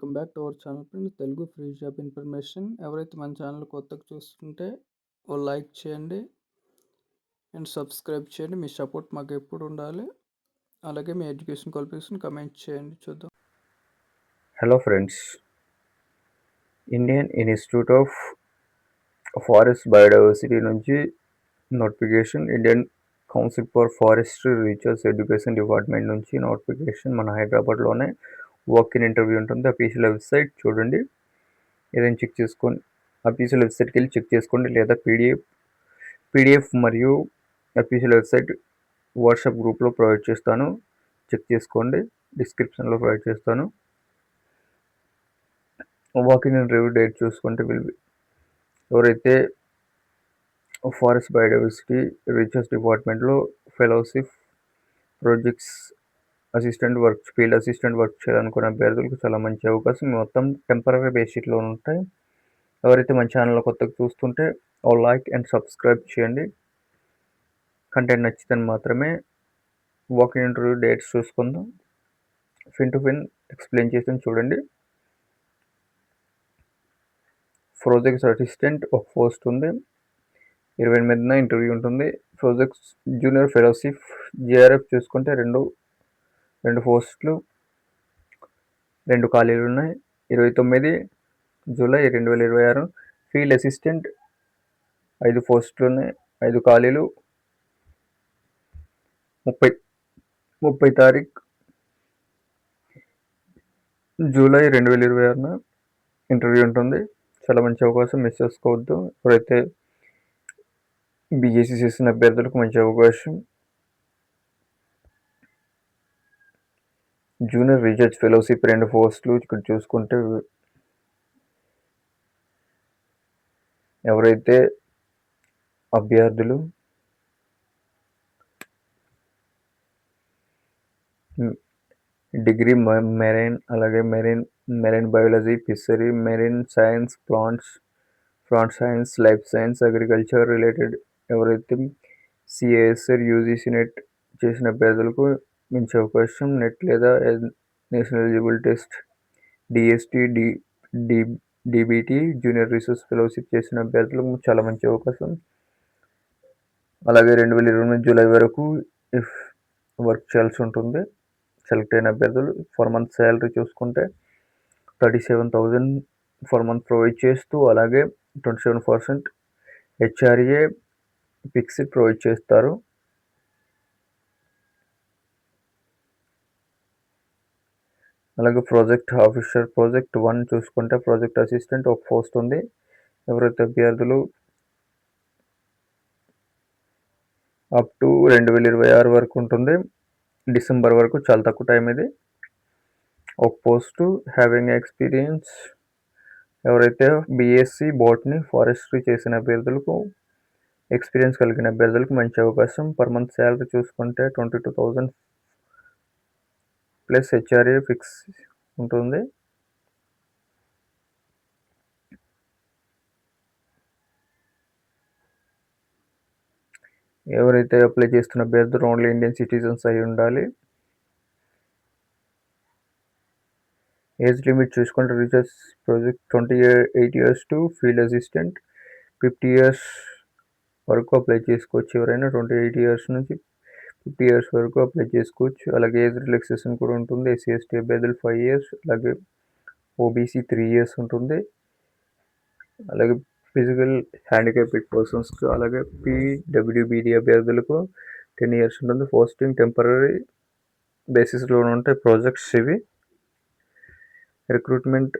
Welcome back to our channel friends. Telugu free job information. ఎవరైతే మన channel కొత్తగా చూస్తుంటే ఓ లైక్ చేయండి అండ్ సబ్స్క్రైబ్ చేయండి. మీ సపోర్ట్ మాకు ఎప్పుడు ఉండాలి. అలాగే మీ ఎడ్యుకేషన్ క్వాలిఫికేషన్ కమెంట్ చేయండి. చూద్దాం. Hello friends, Indian Institute of Forest Biodiversity నుంచి notification, Indian Council for Forestry Research Education Department నుంచి నోటిఫికేషన్. మన హైదరాబాద్లోనే వాక్ ఇన్ ఇంటర్వ్యూ ఉంటుంది. అఫీషియల్ వెబ్సైట్ చూడండి, ఏదైనా చెక్ చేసుకోండి. అఫీషియల్ వెబ్సైట్కి వెళ్ళి చెక్ చేసుకోండి, లేదా పీడిఎఫ్ మరియు అఫీషియల్ వెబ్సైట్ వాట్సాప్ గ్రూప్లో ప్రొవైడ్ చేస్తాను, చెక్ చేసుకోండి. డిస్క్రిప్షన్లో ప్రొవైడ్ చేస్తాను. వాకింగ్ ఇంటర్వ్యూ డేట్ చూసుకుంటే ఎవరైతే ఫారెస్ట్ బయోడైవర్సిటీ రీసెర్చ్ డిపార్ట్మెంట్లో fellowship, projects assistant work, field assistant work చేయాలనుకునే అభ్యర్థులకు చాలా మంచి అవకాశం. మొత్తం టెంపరీ బేసిక్లో ఉంటాయి. ఎవరైతే మన ఛానల్లో కొత్తగా చూస్తుంటే ఓ లైక్ అండ్ సబ్స్క్రైబ్ చేయండి. కంటెంట్ నచ్చితే మాత్రమే. వాకింగ్ ఇంటర్వ్యూ డేట్స్ చూసుకుందాం. ఫిన్ టు ఫిన్ ఎక్స్ప్లెయిన్ చేసి చూడండి. ప్రాజెక్ట్స్ అసిస్టెంట్ ఒక పోస్ట్ ఉంది, 28న ఇంటర్వ్యూ ఉంటుంది. ప్రాజెక్ట్స్ జూనియర్ ఫెలోషిప్ జేఆర్ఎఫ్ చూసుకుంటే రెండు పోస్టులు, 2 ఖాళీలు ఉన్నాయి. 29 జూలై 2026. ఫీల్డ్ అసిస్టెంట్ 5 పోస్టులు ఉన్నాయి, 5 ఖాళీలు. 30 తారీఖు జూలై 2026న ఇంటర్వ్యూ ఉంటుంది. చాలా మంచి అవకాశం, మిస్ చేసుకోవద్దు. ఎవరైతే బీఎస్సీ చేసిన అభ్యర్థులకు మంచి అవకాశం. జూనియర్ రీసెర్చ్ ఫెలోషిప్ 2 పోస్టులు ఇక్కడ చూసుకుంటే ఎవరైతే అభ్యర్థులు డిగ్రీ మెరైన్, అలాగే marine biology, fishery, marine science, plant science, life science, agriculture related ఎవరైతే సిఎస్ఆర్ యూజీసీ నెట్ చేసిన అభ్యర్థులకు మంచి అవకాశం. నెట్ లేదా national eligible test, DST, DBT, junior research fellowship చేసిన అభ్యర్థులకు చాలా మంచి అవకాశం. అలాగే 2028 జూలై వరకు వర్క్ చేయాల్సి ఉంటుంది. సెలెక్ట్ అయిన అభ్యర్థులు 4 మంత్ శాలరీ చూసుకుంటే 37,000 ఫర్ మంత్ ప్రొవైడ్ చేస్తూ, అలాగే 27% హెచ్ఆర్ఏ ఫిక్స్డ్ ప్రొవైడ్ చేస్తారు. అలాగే ప్రాజెక్ట్ ఆఫీసర్ ప్రాజెక్ట్ 1 చూసుకుంటే ప్రాజెక్ట్ అసిస్టెంట్ ఒక పోస్ట్ ఉంది. ఎవరైతే అభ్యర్థులు అప్ టు 2026 వరకు ఉంటుంది, డిసెంబర్ వరకు, చాలా తక్కువ టైం ఇది. ఒక పోస్టు హ్యావింగ్ ఎక్స్పీరియన్స్. ఎవరైతే బీఎస్సీ బోటనీ ఫారెస్ట్రీ చేసిన అభ్యర్థులకు, ఎక్స్పీరియన్స్ కలిగిన అభ్యర్థులకు మంచి అవకాశం. పర్ మంత్ శాలరీ చూసుకుంటే 22,000 ప్లస్ హెచ్ఆర్ఏ ఫిక్స్ ఉంటుంది. ఎవరైతే అప్లై చేస్తున్న అభ్యర్థులు ఓన్లీ ఇండియన్ సిటిజన్స్ అయి ఉండాలి. ఏజ్ లిమిట్ చూసుకుంటే research project 28 years to field assistant 50 years వరకు అప్లై చేసుకోవచ్చు. ఎవరైనా 28 ఇయర్స్ నుంచి 50 ఇయర్స్ వరకు అప్లై చేసుకోవచ్చు. అలాగే ఏజ్ రిలాక్సేషన్ కూడా ఉంటుంది. ఎస్సీ ఎస్టీ అభ్యర్థులు 5 ఇయర్స్, అలాగే ఓబీసీ 3 ఇయర్స్ ఉంటుంది. అలాగే ఫిజికల్ హ్యాండిక్యాప్డ్ పర్సన్స్కి, అలాగే పీడబ్ల్యూబీడీ అభ్యర్థులకు 10 ఇయర్స్ ఉంటుంది. పోస్టింగ్ టెంపరీ బేసిస్లో ఉంటాయి ప్రాజెక్ట్స్ ఇవి. Recruitment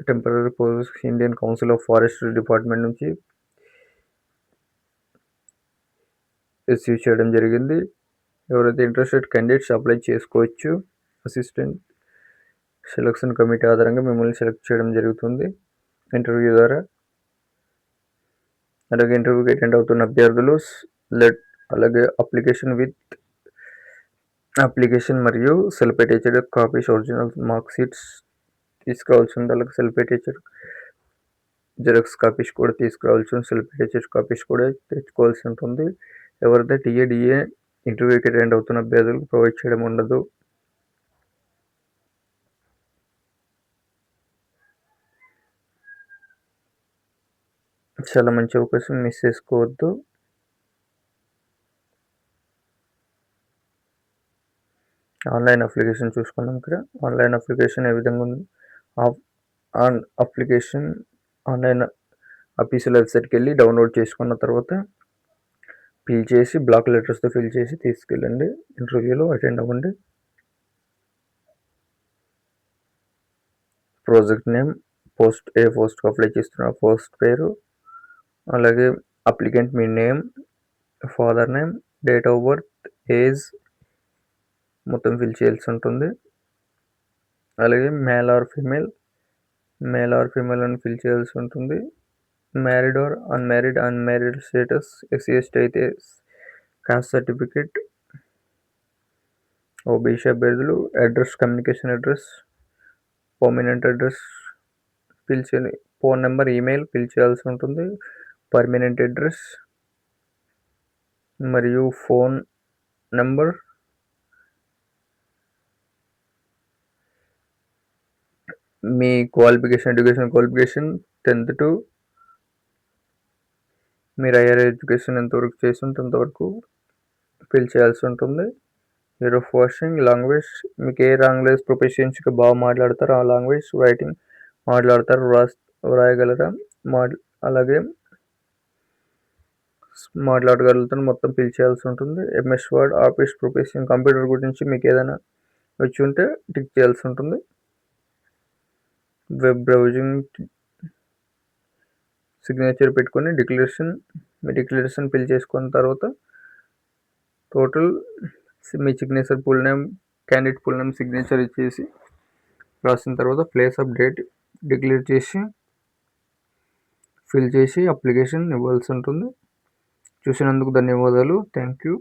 temporary post Indian council of forestry department నుంచి రిసీవ్ చేయడం జరిగింది. ఎవరైతే ఇంట్రెస్టెడ్ క్యాండిడేట్స్ అప్లై చేసుకోవచ్చు. అసిస్టెంట్ సెలక్షన్ కమిటీ ఆధారంగా మిమ్మల్ని సెలెక్ట్ చేయడం జరుగుతుంది ఇంటర్వ్యూ ద్వారా. అలాగే ఇంటర్వ్యూకి అటెండ్ అవుతున్న అభ్యర్థులు అలాగే అప్లికేషన్ మరియు self attested copies, original mark sheets తీసుకురావాల్సి ఉంది. అలాగే సెల్ఫ్ అటెస్టెడ్ జెరాక్స్ కాపీస్ కూడా తీసుకురావాల్సి ఉంది. సెల్ఫ్ అటెస్టెడ్ కాపీస్ కూడా తెచ్చుకోవాల్సి ఉంటుంది. ఎవరైతే టీఏ ఇంటర్వ్యూకి అటెండ్ అవుతున్న అభ్యర్థులకు ప్రొవైడ్ చేయడం ఉండదు. చాలా మంచి అవకాశం, మిస్ చేసుకోవద్దు. ఆన్లైన్ అప్లికేషన్ చూసుకున్నాం ఇక్కడ. ఆన్లైన్ అప్లికేషన్ ఏ విధంగా ఉంది? అప్లికేషన్ ఆన్లైన్ అఫీషియల్ వెబ్సైట్కి వెళ్ళి డౌన్లోడ్ చేసుకున్న తర్వాత ఫిల్ చేసి బ్లాక్ లెటర్స్తో ఫిల్ చేసి తీసుకెళ్ళండి. ఇంటర్వ్యూలో అటెండ్ అవ్వండి. ప్రాజెక్ట్ నేమ్, పోస్ట్కి అప్లై చేస్తున్న పోస్ట్ పేరు, అలాగే applicant me name, father name, date of birth, age మొత్తం ఫిల్ చేయాల్సి ఉంటుంది. అలాగే మేల్ ఆర్ ఫీమేల్ అని ఫిల్ చేయాల్సి ఉంటుంది. మ్యారీడ్ ఆర్ అన్మ్యారీడ్ స్టేటస్, ఎస్సీ/ఎస్టీ అయితే కాస్ట్ సర్టిఫికేట్, ఓబీసీ అభ్యర్థులు address, communication address, permanent address fill చేయాలి. ఫోన్ నెంబర్, ఈమెయిల్ ఫిల్ చేయాల్సి ఉంటుంది. పర్మనెంట్ అడ్రస్ మరియు phone number, me education qualification 10th to మీరు హైయర్ ఎడ్యుకేషన్ ఎంతవరకు చేసి ఉంటే అంతవరకు ఫిల్ చేయాల్సి ఉంటుంది. మీరు ఫోర్సింగ్ లాంగ్వేజ్, మీకు ఏ లాంగ్వేజ్ ప్రొఫెషన్స్గా బాగా మాట్లాడతారో ఆ లాంగ్వేజ్ రైటింగ్ వ్రాయగలరా, అలాగే మాట్లాడగలుగుతాను మొత్తం ఫిల్ చేయాల్సి ఉంటుంది. MS Word, office profession, computer గురించి మీకు ఏదైనా వచ్చి ఉంటే టిక్ చేయాల్సి ఉంటుంది. వెబ్ బ్రౌజింగ్ సిగ్నేచర్ పెట్టుకొని డిక్లరేషన్ ఫిల్ చేసుకున్న తర్వాత టోటల్ మీ signature candidate full name signature ఇచ్చేసి రాసిన తర్వాత ప్లేస్ ఆఫ్ డేట్ డిక్లేర్ చేసి ఫిల్ చేసి అప్లికేషన్ ఇవ్వాల్సి ఉంటుంది. చూసినందుకు ధన్యవాదాలు. Thank you.